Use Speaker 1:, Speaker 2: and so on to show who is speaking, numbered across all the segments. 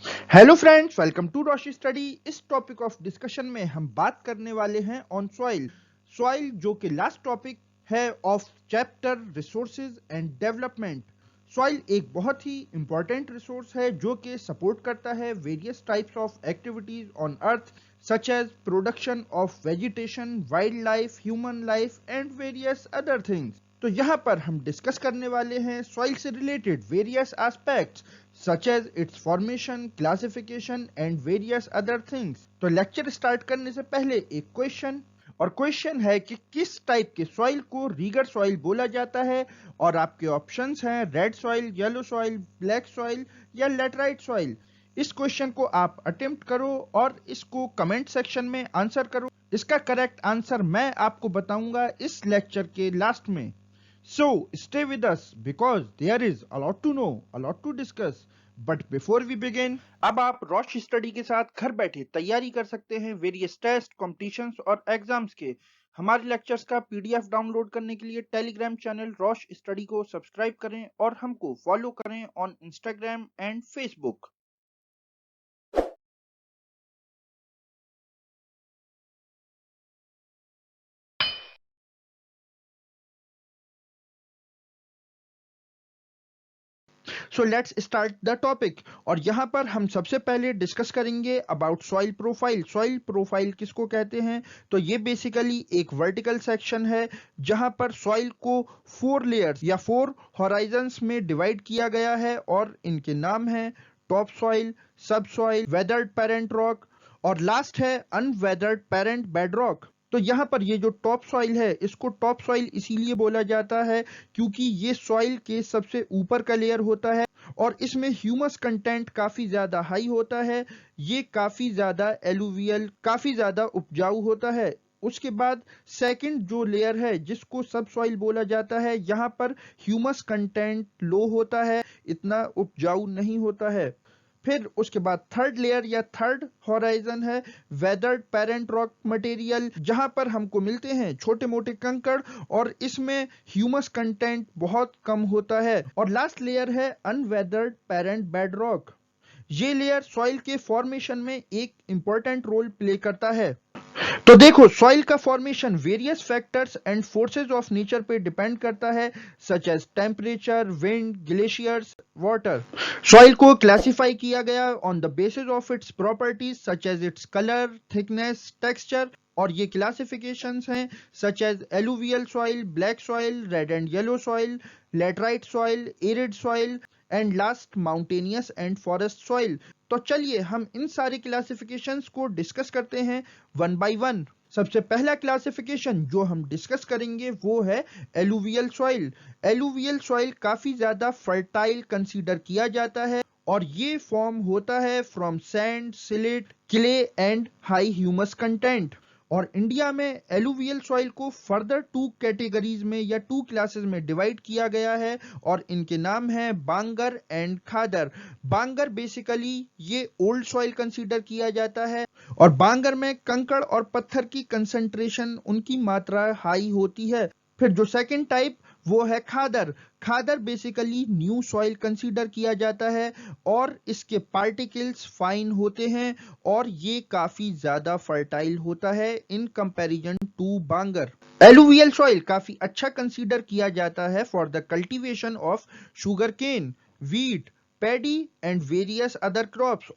Speaker 1: Hello friends, welcome to Rosh study. इस topic of discussion में हम बात करने वाले हैं ऑन सॉइल। सॉइल जो कि लास्ट टॉपिक है of chapter resources and development. Soil एक बहुत ही इंपॉर्टेंट रिसोर्स है जो कि सपोर्ट करता है various types of activities on earth such as production of vegetation, wildlife, human life and various other things। तो यहाँ पर हम डिस्कस करने वाले हैं सॉइल से related various aspects such as its formation, classification and various other things। तो lecture start करने से पहले एक क्वेश्चन, और क्वेश्चन है कि किस टाइप के सॉइल को रीगर सॉइल बोला जाता है, और आपके ऑप्शंस हैं red soil, yellow soil, black soil या लैटराइट सॉइल। इस क्वेश्चन को आप अटेम्प्ट करो और इसको कमेंट सेक्शन में आंसर करो। इसका करेक्ट आंसर मैं आपको बताऊंगा इस लेक्चर के लास्ट में। So stay with us because there is a lot to know, a lot to discuss. But before we begin, अब आप रॉश स्टडी के साथ घर बैठे तैयारी कर सकते हैं वेरियस टेस्ट, कॉम्पिटिशन्स और एग्जाम्स के। हमारे लेक्चर्स का पीडीएफ डाउनलोड करने के लिए टेलीग्राम चैनल रॉश स्टडी को सब्सक्राइब करें और हमको फॉलो करें on Instagram and Facebook. So let's start the topic. और यहाँ पर हम सबसे पहले डिस्कस करेंगे about soil profile. Soil profile किसको कहते हैं? तो ये बेसिकली एक वर्टिकल सेक्शन है जहाँ पर सॉइल को 4 लेयर्स या 4 हॉराइजन्स में डिवाइड किया गया है, और इनके नाम हैं टॉप सॉइल, सब सॉइल, वेदर्ड पेरेंट रॉक और लास्ट है अनवेदर्ड पेरेंट बेड रॉक। तो यहाँ पर ये जो टॉप सॉइल है इसको टॉप सॉइल इसीलिए बोला जाता है क्योंकि ये सॉइल के सबसे ऊपर का लेयर होता है और इसमें ह्यूमस कंटेंट काफी ज्यादा हाई होता है। ये काफी ज्यादा एलुवियल, काफी ज्यादा उपजाऊ होता है। उसके बाद सेकंड जो लेयर है जिसको सब सॉइल बोला जाता है, यहाँ पर ह्यूमस कंटेंट लो होता है, इतना उपजाऊ नहीं होता है। फिर उसके बाद थर्ड लेयर या थर्ड हॉराइजन है वेदर्ड पेरेंट रॉक मटेरियल, जहां पर हमको मिलते हैं छोटे मोटे कंकड़ और इसमें ह्यूमस कंटेंट बहुत कम होता है। और लास्ट लेयर है अनवेदर्ड पेरेंट बेड रॉक। ये लेयर सॉइल के फॉर्मेशन में एक इंपॉर्टेंट रोल प्ले करता है। तो देखो, सॉइल का formation various factors and forces of nature पे डिपेंड करता है, such as temperature, wind, glaciers, water. Soil को क्लासिफाई किया गया on the basis of its properties such as its colour, thickness, texture, और ये क्लासिफिकेशंस हैं such as alluvial soil, black soil, red and yellow soil, laterite soil, arid soil and last mountainous and forest soil. तो चलिए हम इन सारे classifications को discuss करते हैं वन बाय वन। सबसे पहला क्लासिफिकेशन जो हम डिस्कस करेंगे वो है एलुवियल सॉइल। एलुवियल सॉइल काफी ज्यादा फर्टाइल कंसीडर किया जाता है और ये फॉर्म होता है from sand, slit, clay and high humus content. और इंडिया में एलुवियल सॉइल को फर्दर 2 कैटेगरीज में या 2 क्लासेस में डिवाइड किया गया है और इनके नाम है बांगर एंड खादर। बांगर बेसिकली ये ओल्ड सॉइल कंसीडर किया जाता है और बांगर में कंकड़ और पत्थर की कंसंट्रेशन, उनकी मात्रा हाई होती है। फिर जो सेकंड टाइप वो है खादर। खादर बेसिकली न्यू सॉइल कंसीडर किया जाता है और इसके पार्टिकल्स फाइन होते हैं और ये काफी ज्यादा फर्टाइल होता है in comparison to bangar. Alluvial soil काफी अच्छा कंसीडर किया जाता है for the cultivation of sugar cane, wheat, paddy and various other crops.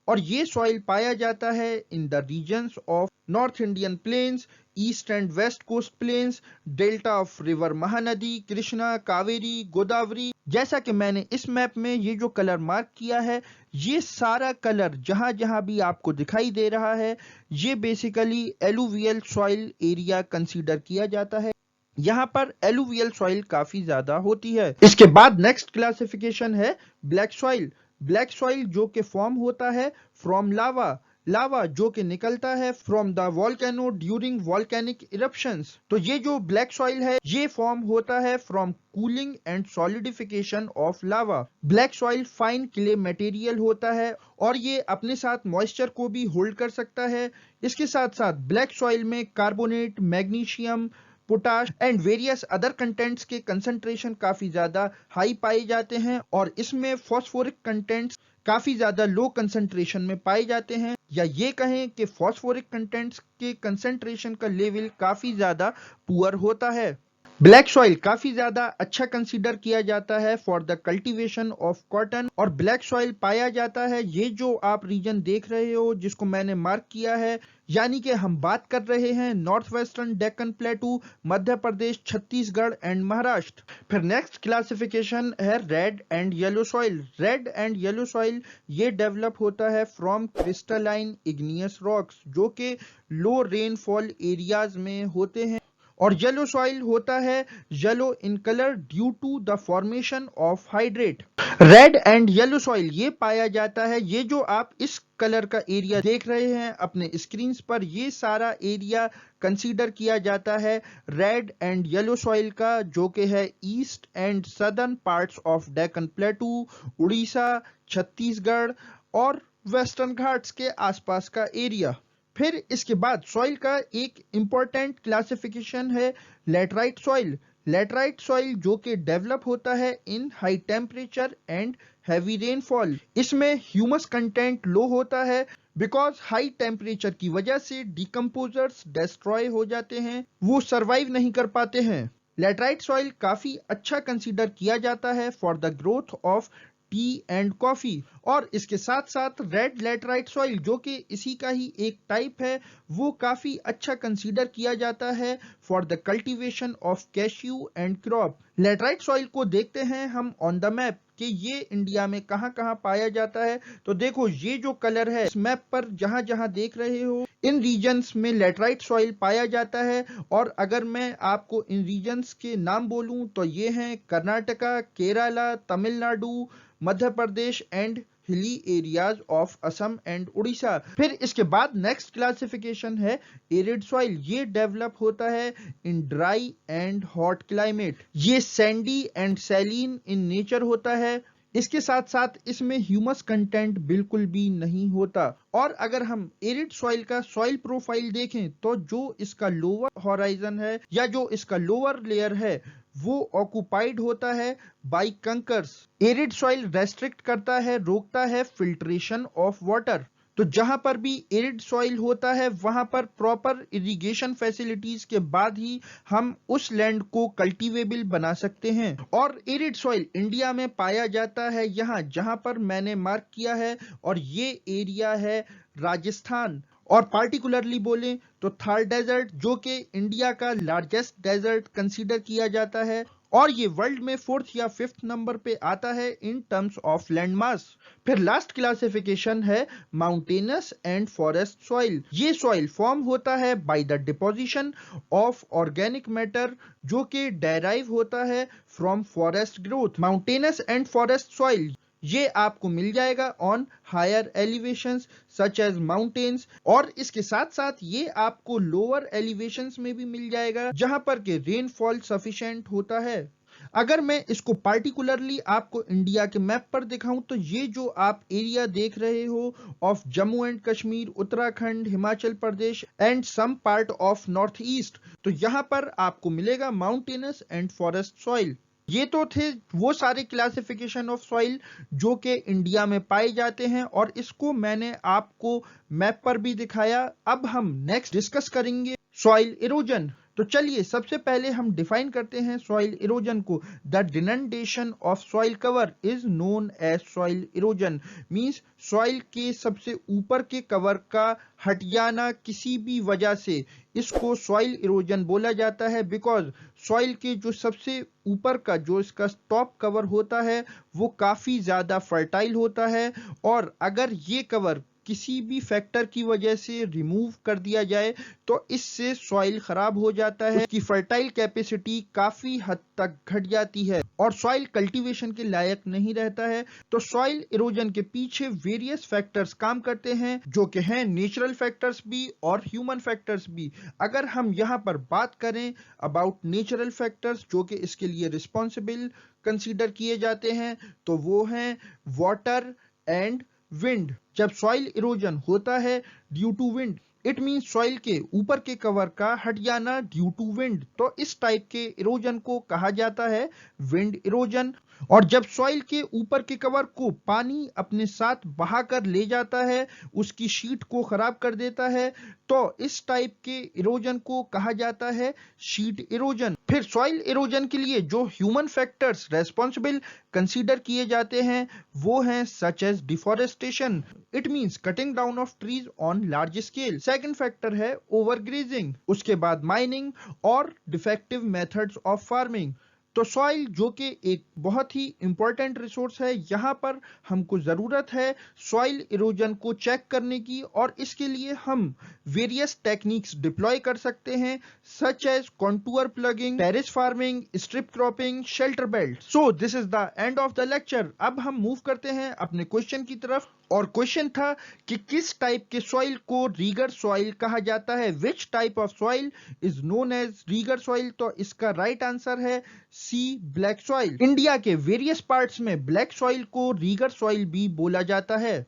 Speaker 1: और ये सॉइल पाया जाता है in the regions of north Indian plains, east and west coast plains, delta of river Mahanadi, Krishna, Kaveri, Godavari. जैसा कि मैंने इस मैप में ये जो कलर मार्क किया है, ये सारा कलर जहां जहां भी आपको दिखाई दे रहा है, ये basically alluvial soil area consider किया जाता है। यहाँ पर एलुवियल सॉइल काफी ज्यादा होती है। इसके बाद नेक्स्ट क्लासिफिकेशन है ब्लैक सॉइल। ब्लैक सॉइल जो कि फॉर्म होता है फ्रॉम लावा, लावा जो कि निकलता है from the volcano during volcanic eruptions. तो ये जो ब्लैक सॉइल है ये फॉर्म होता है from cooling and solidification of lava. Black soil fine clay material होता है और ये अपने साथ मॉइस्चर को भी होल्ड कर सकता है। इसके साथ साथ ब्लैक सॉइल में carbonate, magnesium, potash and various other contents के कंसंट्रेशन काफी ज्यादा हाई पाए जाते हैं और इसमें फॉस्फोरिक कंटेंट्स काफी ज्यादा लो कंसंट्रेशन में पाए जाते हैं, या ये कहें कि फॉस्फोरिक कंटेंट्स के कंसंट्रेशन का लेवल काफी ज्यादा पुअर होता है। ब्लैक सॉइल काफी ज्यादा अच्छा कंसीडर किया जाता है for the cultivation of cotton, और ब्लैक सॉइल पाया जाता है, ये जो आप रीजन देख रहे हो जिसको मैंने मार्क किया है, यानी कि हम बात कर रहे हैं north western Deccan प्लेटू, Madhya Pradesh, Chhattisgarh and Maharashtra. फिर नेक्स्ट क्लासिफिकेशन है red and yellow soil. Red and yellow soil ये डेवलप होता है फ्रॉम क्रिस्टलाइन इग्नियस रॉक्स, जो कि लो रेनफॉल एरियाज में होते हैं, और येलो सॉइल होता है yellow in colour due to the formation of hydrate. Red and yellow soil ये पाया जाता है, ये जो आप इस कलर का एरिया देख रहे हैं अपने स्क्रीन पर, ये सारा एरिया कंसीडर किया जाता है रेड एंड येलो सॉइल का, जो कि है east and southern parts of Deccan प्लेटू, Orissa, Chhattisgarh और वेस्टर्न घाट्स के आसपास का एरिया। फिर इसके बाद सॉइल का एक इंपॉर्टेंट क्लासिफिकेशन है लैटराइट सॉइल। लैटराइट सॉइल जो कि डेवलप होता है इन high temperature and heavy rainfall. इसमें ह्यूमस कंटेंट लो होता है बिकॉज हाई टेम्परेचर की वजह से डिकम्पोजर्स डिस्ट्रॉय हो जाते हैं, वो सरवाइव नहीं कर पाते हैं। लैटराइट सॉइल काफी अच्छा कंसीडर किया जाता है for the growth of T and coffee, और इसके साथ साथ रेड लैटराइट सॉइल जो कि इसी का ही एक टाइप है, वो काफी अच्छा कंसीडर किया जाता है for the cultivation of cashew and crop. Laterite soil को देखते हैं हम ऑन द मैप कि ये इंडिया में कहां कहां पाया जाता है। तो देखो ये जो कलर है इस मैप पर जहां जहां देख रहे हो, इन रीजन्स में लैटराइट सॉइल पाया जाता है। और अगर मैं आपको इन रीजन्स के नाम बोलूं तो ये हैं Karnataka, Kerala, Tamil Nadu, Madhya Pradesh and hilly areas of Assam and Orissa. फिर इसके बाद नेक्स्ट क्लासिफिकेशन है एरिड सॉइल। ये डेवलप होता है in dry and hot climate, ये sandy and saline in nature होता है। इसके साथ साथ इसमें ह्यूमस कंटेंट बिल्कुल भी नहीं होता। और अगर हम एरिड सॉइल का सॉइल प्रोफाइल देखें तो जो इसका लोअर हॉराइजन है या जो इसका लोअर लेयर है वो ऑक्युपाइड होता है bye conquers. Arid soil restrict करता है, रोकता है फिल्ट्रेशन ऑफ वाटर। तो जहां पर भी एरिड सॉइल होता है वहां पर प्रॉपर इरिगेशन फैसिलिटीज के बाद ही हम उस लैंड को कल्टीवेबल बना सकते हैं। और एरिड सॉइल इंडिया में पाया जाता है यहां जहां पर मैंने मार्क किया है, और ये एरिया है राजस्थान। और पार्टिकुलरली बोलें तो थार डेजर्ट जो कि इंडिया का लार्जेस्ट डेजर्ट कंसीडर किया जाता है, और ये वर्ल्ड में 4th या 5th नंबर पे आता है in terms of land mass. फिर लास्ट क्लासिफिकेशन है माउंटेनस एंड फॉरेस्ट सॉइल। ये सॉइल फॉर्म होता है by the deposition of organic matter जो कि डेराइव होता है from forest growth. Mountainous and forest soil ये आपको मिल जाएगा on higher elevations such as mountains, और इसके साथ साथ ये आपको लोअर एलिवेशंस में भी मिल जाएगा जहां पर के रेनफॉल सफिशिएंट होता है। अगर मैं इसको पार्टिकुलरली आपको इंडिया के मैप पर दिखाऊं तो ये जो आप एरिया देख रहे हो of Jammu and Kashmir, Uttarakhand, Himachal Pradesh and some part of north east, तो यहां पर आपको मिलेगा माउंटेनस एंड फॉरेस्ट सॉइल। ये तो थे वो सारे क्लासिफिकेशन ऑफ सॉइल जो कि इंडिया में पाए जाते हैं, और इसको मैंने आपको मैप पर भी दिखाया। अब हम नेक्स्ट डिस्कस करेंगे सॉइल इरोजन। तो चलिए सबसे पहले हम डिफाइन करते हैं सॉइल इरोजन को। The denudation of soil cover is known as soil erosion. Means soil के सबसे ऊपर के कवर का हट जाना किसी भी वजह से, इसको सॉइल इरोजन बोला जाता है। बिकॉज सॉइल के जो सबसे ऊपर का जो इसका टॉप कवर होता है वो काफी ज्यादा फर्टाइल होता है, और अगर ये कवर किसी भी फैक्टर की वजह से रिमूव कर दिया जाए तो इससे सॉइल खराब हो जाता है, उसकी फर्टाइल कैपेसिटी काफी हद तक घट जाती है और सॉइल कल्टीवेशन के लायक नहीं रहता है। तो सॉइल इरोजन के पीछे वेरियस फैक्टर्स काम करते हैं जो कि हैं नेचुरल फैक्टर्स भी और ह्यूमन फैक्टर्स भी। अगर हम यहाँ पर बात करें अबाउट नेचुरल फैक्टर्स जो कि इसके लिए रिस्पॉन्सिबल कंसीडर किए जाते हैं, तो वो हैं वाटर एंड विंड। जब सॉइल इरोजन होता है due to wind, it means soil के ऊपर के कवर का हट जाना ड्यू टू विंड, तो इस टाइप के इरोजन को कहा जाता है विंड इरोजन। और जब सॉइल के ऊपर के कवर को पानी अपने साथ बहाकर ले जाता है, उसकी शीट को खराब कर देता है, तो इस टाइप के इरोजन को कहा जाता है शीट इरोजन। फिर सॉइल इरोजन के लिए जो ह्यूमन फैक्टर्स रेस्पॉन्सिबल कंसीडर किए जाते हैं वो हैं such as deforestation, it means cutting down of trees on large scale. Second factor है ओवरग्रेजिंग, उसके बाद माइनिंग और डिफेक्टिव मेथड्स ऑफ फार्मिंग। तो सॉइल जो कि एक बहुत ही इंपॉर्टेंट रिसोर्स है, यहाँ पर हमको ज़रूरत है सॉइल इरोजन को चेक करने की, और इसके लिए हम वेरियस टेक्निक्स डिप्लॉय कर सकते हैं such as contour plugging, terrace farming, strip cropping, shelter belt. So this is the end of the lecture. अब हम मूव करते हैं अपने क्वेश्चन की तरफ, और क्वेश्चन था कि किस टाइप के सॉइल को रीगर सॉइल कहा जाता है, which type of soil is known as regur soil. तो इसका राइट आंसर है सी, ब्लैक सॉइल। इंडिया के वेरियस पार्ट्स में ब्लैक सॉइल को रीगर सॉइल भी बोला जाता है।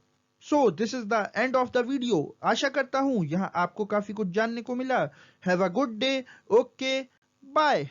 Speaker 1: So this is the end of the video. आशा करता हूं यहां आपको काफी कुछ जानने को मिला। Have a good day. Okay, bye.